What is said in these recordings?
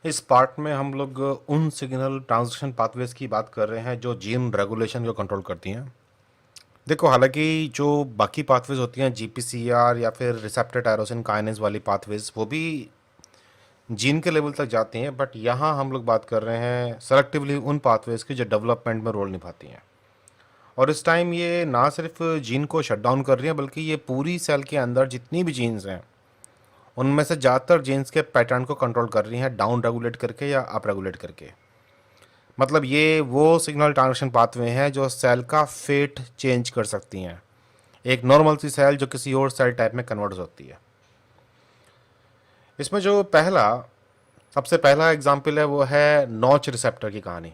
इस पार्ट में हम लोग उन सिग्नल ट्रांसडक्शन पाथवेज की बात कर रहे हैं जो जीन रेगुलेशन को कंट्रोल करती हैं। देखो, हालांकि जो बाकी पाथवेज होती हैं जीपीसीआर या फिर रिसेप्टर टायरोसिन काइनेज वाली पाथवेज वो भी जीन के लेवल तक जाती हैं, बट यहाँ हम लोग बात कर रहे हैं सेलेक्टिवली उन पाथवेज की जो डेवलपमेंट में रोल निभाती हैं। और इस टाइम ये ना सिर्फ जीन को शट डाउन कर रही हैं बल्कि ये पूरी सेल के अंदर जितनी भी जीन्स हैं उनमें से ज़्यादातर जीन्स के पैटर्न को कंट्रोल कर रही हैं, डाउन रेगुलेट करके या अप रेगुलेट करके। मतलब ये वो सिग्नल ट्रांसडक्शन पाथवे हैं जो सेल का फेट चेंज कर सकती हैं, एक नॉर्मल सी सेल जो किसी और सेल टाइप में कन्वर्ट होती है। इसमें जो सबसे पहला एग्जाम्पल है वो है नॉच रिसेप्टर की कहानी।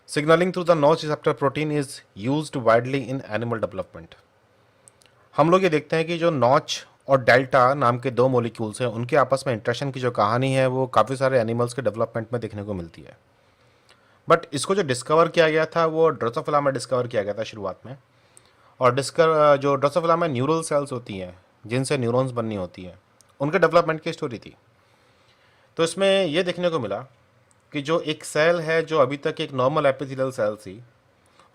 Signalling through the notch receptor protein is used widely in animal development. हम लोग ये देखते हैं कि जो नॉच और डेल्टा नाम के दो मॉलिक्यूल्स हैं उनके आपस में इंटरेक्शन की जो कहानी है वो काफ़ी सारे एनिमल्स के डेवलपमेंट में देखने को मिलती है। बट इसको जो डिस्कवर किया गया था वो ड्रोसोफिला में डिस्कवर किया गया था शुरुआत में। और जो ड्रोसोफिला में न्यूरल सेल्स होती हैं जिनसे न्यूरॉन्स बननी होती हैं, उनके डेवलपमेंट की स्टोरी थी। तो इसमें यह देखने को मिला कि जो एक सेल है जो अभी तक एक नॉर्मल एपिथेलियल सेल थी,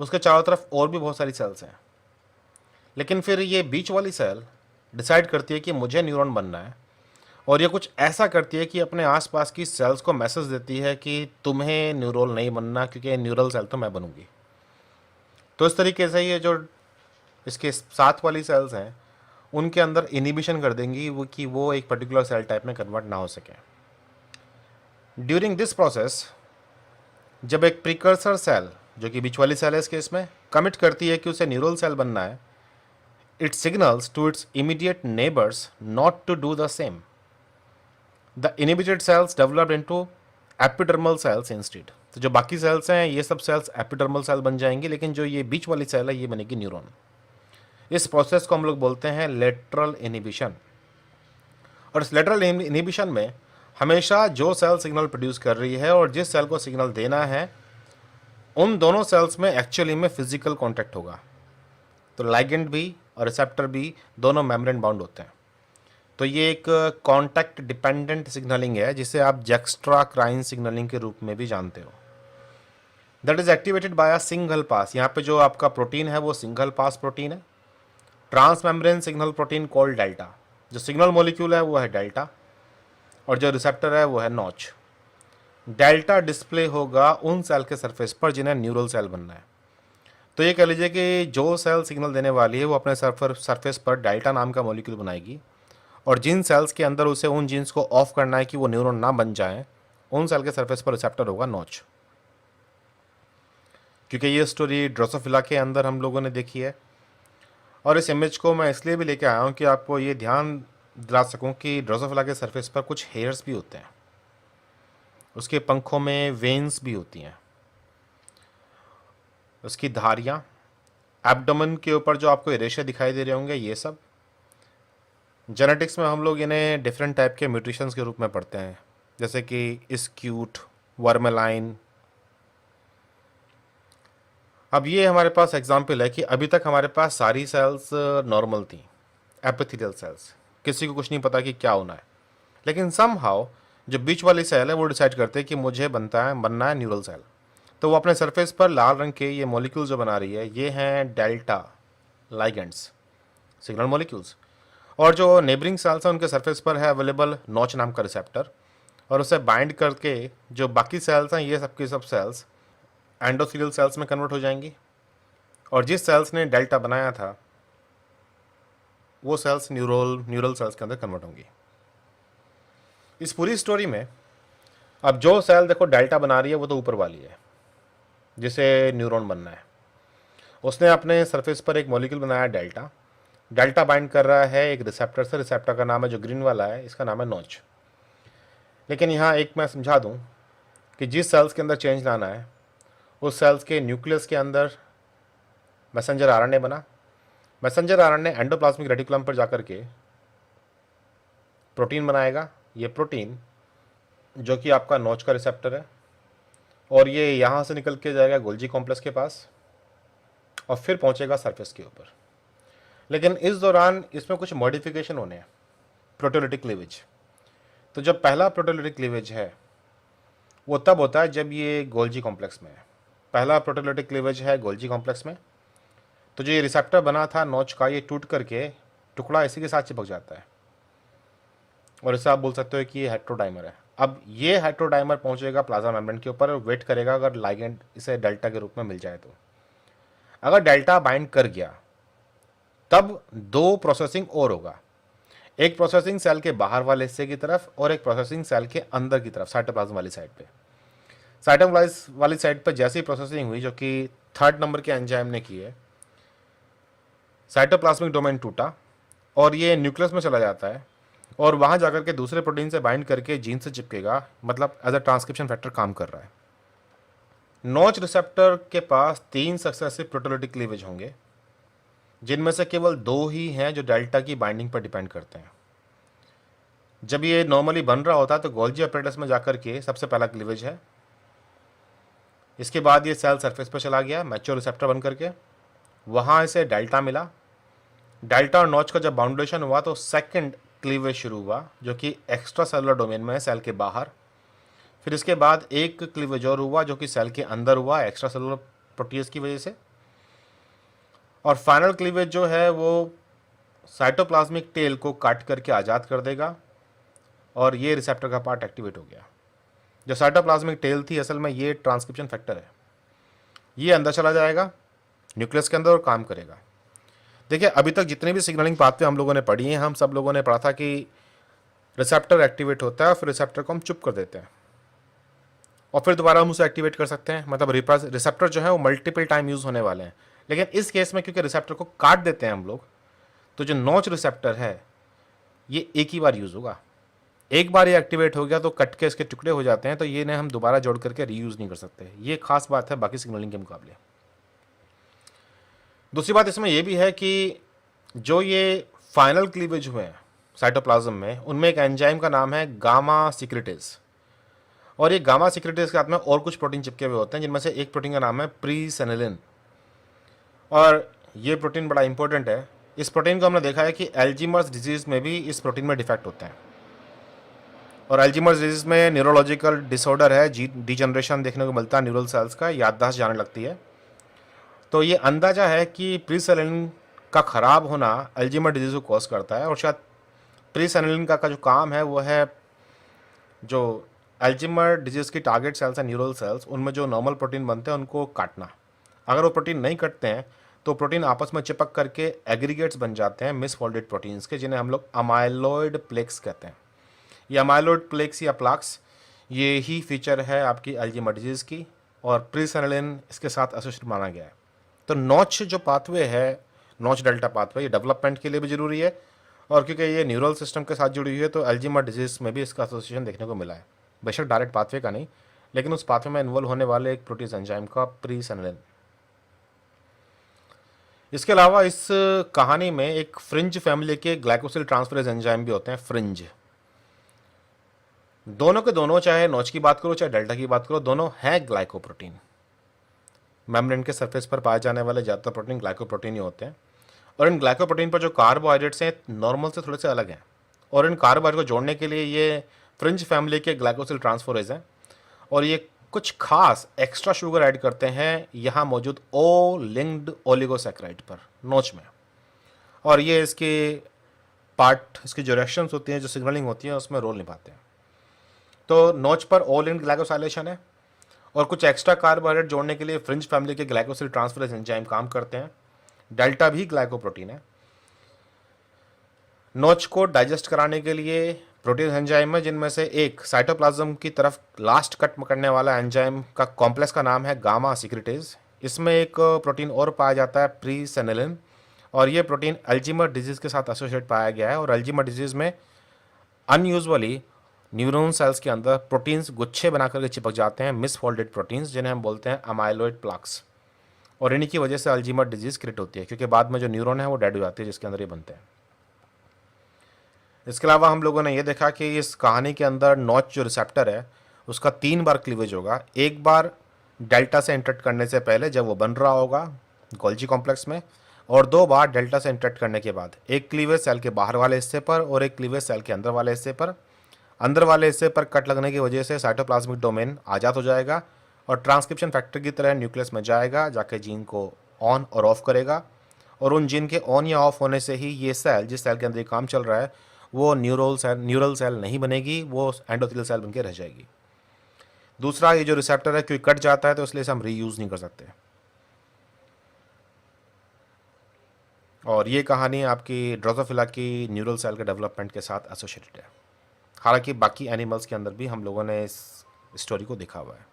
उसके चारों तरफ और भी बहुत सारी सेल्स हैं। लेकिन फिर ये बीच वाली सेल डिसाइड करती है कि मुझे न्यूरॉन बनना है, और ये कुछ ऐसा करती है कि अपने आसपास की सेल्स को मैसेज देती है कि तुम्हें न्यूरॉन नहीं बनना क्योंकि न्यूरल सेल तो मैं बनूंगी। तो इस तरीके से ये जो इसके साथ वाली सेल्स हैं उनके अंदर इनिबिशन कर देंगी वो कि वो एक पर्टिकुलर सेल टाइप में कन्वर्ट ना हो सके। ड्यूरिंग दिस प्रोसेस जब एक प्रिकर्सर सेल, जो कि बीच वाली सेल है इस केस में, कमिट करती है कि उसे न्यूरल सेल बनना है, it signals to its immediate neighbors not to do the same. The inhibited cells developed into epidermal cells instead. तो जो बाकी सेल्स हैं ये सब सेल्स एपिडर्मल सेल बन जाएंगी, लेकिन जो ये बीच वाली सेल है ये बनेगी न्यूरॉन। इस प्रोसेस को हम लोग बोलते हैं लेटरल इनहिबिशन। और इस लेटरल इनहिबिशन में हमेशा जो सेल सिग्नल प्रोड्यूस कर रही है और जिस सेल को सिग्नल देना है उन दोनों सेल्स में एक्चुअली में फिजिकल कॉन्टैक्ट होगा। तो लाइगेंड भी और रिसेप्टर भी दोनों मेम्ब्रेन बाउंड होते हैं। तो ये एक कॉन्टैक्ट डिपेंडेंट सिग्नलिंग है जिसे आप जेक्स्ट्राक्राइन सिग्नलिंग के रूप में भी जानते हो। That is activated by a single pass. यहाँ पे जो आपका प्रोटीन है वो सिंगल पास प्रोटीन है, transmembrane signal protein called delta. जो सिग्नल मॉलिक्यूल है वो है डेल्टा और जो रिसेप्टर है वो है नॉच। डेल्टा डिस्प्ले होगा उन सेल के सरफेस पर जिन्हें न्यूरल सेल बनना है। तो ये कह लीजिए कि जो सेल सिग्नल देने वाली है वो अपने सरफेस पर डेल्टा नाम का मॉलिक्यूल बनाएगी, और जिन सेल्स के अंदर उसे उन जीन्स को ऑफ करना है कि वो न्यूरॉन ना बन जाए, उन सेल के सरफेस पर रिसेप्टर होगा नॉच। क्योंकि ये स्टोरी ड्रोसोफिला के अंदर हम लोगों ने देखी है। और इस इमेज को मैं इसलिए भी लेके आया हूँ कि आपको ये ध्यान दिला सकूँ कि ड्रोसोफिला के सरफेस पर कुछ हेयर्स भी होते हैं, उसके पंखों में वेन्स भी होती हैं, उसकी धारियाँ, एब्डोमेन के ऊपर जो आपको रेशे दिखाई दे रहे होंगे, ये सब जेनेटिक्स में हम लोग इन्हें डिफरेंट टाइप के म्यूटेशंस के रूप में पढ़ते हैं, जैसे कि स्क्यूट, वर्मेलाइन। अब ये हमारे पास एग्जाम्पल है कि अभी तक हमारे पास सारी सेल्स नॉर्मल थी, एपिथेलियल सेल्स, किसी को कुछ नहीं पता कि क्या होना है। लेकिन समहाउ जो बीच वाली सेल है वो डिसाइड करते हैं कि मुझे बनना है न्यूरल सेल। तो वो अपने सरफेस पर लाल रंग के ये मॉलिक्यूल्स जो बना रही है ये हैं डेल्टा लाइगेंड्स, सिग्नल मॉलिक्यूल्स। और जो नेबरिंग सेल्स हैं उनके सरफेस पर है अवेलेबल नॉच नाम का रिसेप्टर, और उसे बाइंड करके जो बाकी सेल्स हैं ये सबकी सब सेल्स एंडोथेलियल सेल्स में कन्वर्ट हो जाएंगी, और जिस सेल्स ने डेल्टा बनाया था वो सेल्स न्यूरल सेल्स के अंदर कन्वर्ट होंगी। इस पूरी स्टोरी में अब जो सेल देखो डेल्टा बना रही है वो तो ऊपर वाली है जिसे न्यूरॉन बनना है। उसने अपने सरफेस पर एक मॉलिक्यूल बनाया डेल्टा। डेल्टा बाइंड कर रहा है एक रिसेप्टर से, रिसेप्टर का नाम है जो ग्रीन वाला है, इसका नाम है नॉच। लेकिन यहाँ एक मैं समझा दूँ कि जिस सेल्स के अंदर चेंज लाना है उस सेल्स के न्यूक्लियस के अंदर मैसेंजर आरएनए बना। मैसेंजर आरएनए एंडोप्लाज्मिक रेटिकुलम पर जाकर के प्रोटीन बनाएगा। ये प्रोटीन जो कि आपका नॉच का रिसेप्टर है, और ये यहाँ से निकल के जाएगा गोल्जी कॉम्प्लेक्स के पास और फिर पहुँचेगा सरफेस के ऊपर। लेकिन इस दौरान इसमें कुछ मॉडिफिकेशन होने हैं, प्रोटियोलिटिक क्लीवेज। तो जब पहला प्रोटीओलिटिक क्लीवेज है वो तब होता है जब ये गोल्जी कॉम्प्लेक्स में है। पहला प्रोटीओलिटिक क्लीवेज है गोल्जी कॉम्प्लेक्स में। तो जो ये रिसेप्टर बना था नॉच का, ये टूट करके टुकड़ा इसी के साथ चिपक जाता है और इसे आप बोल सकते हो कि ये हेट्रोडाइमर है। अब ये हेट्रोडाइमर पहुंचेगा प्लाज्मा मेम्ब्रेन के ऊपर और वेट करेगा अगर लाइगेंड इसे डेल्टा के रूप में मिल जाए तो। अगर डेल्टा बाइंड कर गया तब दो प्रोसेसिंग और होगा, एक प्रोसेसिंग सेल के बाहर वाले हिस्से की तरफ और एक प्रोसेसिंग सेल के अंदर की तरफ साइटोप्लाज्म वाली साइड पे। साइटोप्लाज्म वाली साइड पर जैसी प्रोसेसिंग हुई जो कि 3rd नंबर के एंजाइम ने की है, साइटोप्लाज्मिक डोमेन टूटा और ये न्यूक्लियस में चला जाता है और वहां जाकर के दूसरे प्रोटीन से बाइंड करके जीन से चिपकेगा, मतलब एज अ ट्रांसक्रिप्शन फैक्टर काम कर रहा है। नॉच रिसेप्टर के पास 3 सक्सेसिव प्रोटीओलिटिक क्लीवेज होंगे जिनमें से केवल 2 ही हैं जो डेल्टा की बाइंडिंग पर डिपेंड करते हैं। जब ये नॉर्मली बन रहा होता है तो गोल्जी अपरेटस में जाकर के सबसे पहला क्लीवेज है। इसके बाद ये सेल सरफेस पर चला गया मैच्योर रिसेप्टर बन करके, वहां इसे डेल्टा मिला। डेल्टा और नॉच का जब बाउंडेशन हुआ तो सेकंड क्लीवेज शुरू हुआ जो कि एक्स्ट्रा सेलुलर डोमेन में है, सेल के बाहर। फिर इसके बाद एक क्लीवेज और हुआ जो कि सेल के अंदर हुआ एक्स्ट्रा सेलुलर प्रोटीज की वजह से। और फाइनल क्लीवेज जो है वो साइटोप्लाज्मिक टेल को काट करके आज़ाद कर देगा और ये रिसेप्टर का पार्ट एक्टिवेट हो गया। जो साइटोप्लाज्मिक टेल थी असल में ये ट्रांसक्रिप्शन फैक्टर है, ये अंदर चला जाएगा न्यूक्लियस के अंदर और काम करेगा। देखिए अभी तक जितने भी सिग्नलिंग पाथवे हम लोगों ने पढ़ी हैं, हम सब लोगों ने पढ़ा था कि रिसेप्टर एक्टिवेट होता है फिर रिसेप्टर को हम चुप कर देते हैं और फिर दोबारा हम उसे एक्टिवेट कर सकते हैं। मतलब रिसेप्टर जो है वो मल्टीपल टाइम यूज़ होने वाले हैं, लेकिन इस केस में क्योंकि रिसेप्टर को काट देते हैं हम लोग, तो जो नॉच रिसेप्टर है ये एक ही बार यूज़ होगा। एक बार ये एक्टिवेट हो गया तो कट के इसके टुकड़े हो जाते हैं, तो ये ने हम दोबारा जोड़ करके रीयूज़ नहीं कर सकते। ये खास बात है बाकी सिग्नलिंग के मुकाबले। दूसरी बात इसमें यह भी है कि जो ये फाइनल क्लीवेज हुए हैं साइटोप्लाज्म में, उनमें एक एंजाइम का नाम है गामा सिक्रेटेज, और ये गामा सिक्रेटेज के साथ में और कुछ प्रोटीन चिपके हुए होते हैं जिनमें से एक प्रोटीन का नाम है प्रीसेनिलिन। और ये प्रोटीन बड़ा इंपॉर्टेंट है। इस प्रोटीन को हमने देखा है कि एल्जीमर्स डिजीज़ में भी इस प्रोटीन में डिफेक्ट होते हैं, और एल्जीमर्स डिजीज़ में न्यूरोलॉजिकल डिसऑर्डर है, डिजनरेशन देखने को मिलता है न्यूरल सेल्स का, याददाश्त जाने लगती है। तो ये अंदाजा है कि प्रीसेनिलिन का ख़राब होना अल्जीमर डिजीज़ को कॉज करता है, और शायद प्रीसेनिलिन का जो काम है वो है जो अल्जीमर डिजीज़ की टारगेट सेल्स हैं न्यूरल सेल्स, उनमें जो नॉर्मल प्रोटीन बनते हैं उनको काटना। अगर वो प्रोटीन नहीं कटते हैं तो प्रोटीन आपस में चिपक करके एग्रीगेट्स बन जाते हैं मिसफोल्डेड प्रोटीन्स के, जिन्हें हम लोग अमाइलॉइड प्लेक्स कहते हैं। ये अमाइलॉइड प्लेक्स या प्लाक्स ये ही फीचर है आपकी अल्जीमर डिजीज़ की, और प्रीसेनिलिन इसके साथ एसोसिएटेड माना गया है। तो नॉच जो पाथवे है, नॉच डेल्टा पाथवे, ये डेवलपमेंट के लिए भी ज़रूरी है, और क्योंकि ये न्यूरल सिस्टम के साथ जुड़ी हुई है तो अल्जीमर डिजीज़ में भी इसका एसोसिएशन देखने को मिला है। बेशक डायरेक्ट पाथवे का नहीं, लेकिन उस पाथवे में इन्वॉल्व होने वाले एक प्रोटीज एंजाइम का प्रीसेनिलिन। इसके अलावा इस कहानी में एक फ्रिंज फैमिली के ग्लाइकोसिल ट्रांसफरेज एंजाइम भी होते हैं, फ्रिंज। दोनों के दोनों, चाहे नॉच की बात करो चाहे डेल्टा की बात करो, दोनों हैं ग्लाइकोप्रोटीन। मेम्ब्रेन के सरफेस पर पाए जाने वाले ज़्यादातर प्रोटीन ग्लाइकोप्रोटीन ही होते हैं, और इन ग्लाइकोप्रोटीन पर जो कार्बोहाइड्रेट्स हैं नॉर्मल से थोड़े से अलग हैं, और इन कार्बोहाइड्रेट को जोड़ने के लिए ये फ्रिंज फैमिली के ग्लाइकोसिल ट्रांसफरेज हैं, और ये कुछ खास एक्स्ट्रा शुगर ऐड करते हैं यहाँ मौजूद ओ लिंक्ड ओलिगोसैकेराइड पर, नोच में, और ये इसके पार्ट, इसकी जो रिएक्शंस होती हैं, जो सिग्नलिंग होती है, उसमें रोल निभाते हैं। तो नोच पर ओ लिंक्ड ग्लाइकोसाइलेशन है, और कुछ एक्स्ट्रा कार्बोहाइड्रेट जोड़ने के लिए फ्रिंज फैमिली के ग्लाइकोसिल ट्रांसफरेज एंजाइम काम करते हैं। डेल्टा भी ग्लाइकोप्रोटीन है। नोच को डाइजेस्ट कराने के लिए प्रोटीन एंजाइम है, जिनमें से एक साइटोप्लाज्म की तरफ लास्ट कट करने वाला एंजाइम का कॉम्प्लेक्स का नाम है गामा सिक्रेटेज। इसमें एक प्रोटीन और पाया जाता है प्रीसेनिलिन, और ये प्रोटीन अल्जीमर डिजीज़ के साथ एसोसिएट पाया गया है, और अल्जीमर डिजीज़ में अनयूजुअली न्यूरॉन सेल्स के अंदर प्रोटीन्स गुच्छे बना करके चिपक जाते हैं, मिसफोल्डेड प्रोटीन्स, जिन्हें हम बोलते हैं अमाइलॉइड प्लाक्स, और इन्हीं की वजह से अल्जीमर डिजीज़ क्रिएट होती है, क्योंकि बाद में जो न्यूरॉन है वो डेड हो जाती है जिसके अंदर ये बनते हैं। इसके अलावा हम लोगों ने ये देखा कि इस कहानी के अंदर नॉच जो रिसेप्टर है उसका 3 बार क्लीवेज होगा। एक बार डेल्टा से इंटरेक्ट करने से पहले जब वो बन रहा होगा गोल्जी कॉम्प्लेक्स में, और 2 बार डेल्टा से इंटरेक्ट करने के बाद, एक क्लीवेज सेल के बाहर वाले हिस्से पर और एक क्लीवेज सेल के अंदर वाले हिस्से पर। अंदर वाले हिस्से पर कट लगने की वजह से साइटोप्लाज्मिक डोमेन आज़ाद हो जाएगा और ट्रांसक्रिप्शन फैक्टर की तरह न्यूक्लियस में जाएगा, जाके जीन को ऑन और ऑफ करेगा। और उन जीन के ऑन या ऑफ होने से ही ये सेल, जिस सेल के अंदर ये काम चल रहा है, वो न्यूरल सेल नहीं बनेगी, वो एंडोथेलियल सेल बन के रह जाएगी। दूसरा, ये जो रिसेप्टर है क्योंकि कट जाता है तो इसलिए इसे हम रीयूज़ नहीं कर सकते। और ये कहानी आपकी ड्रोसोफिला की न्यूरल सेल के डेवलपमेंट के साथ एसोसिएटेड है। हालांकि बाकी एनिमल्स के अंदर भी हम लोगों ने इस स्टोरी को देखा हुआ है।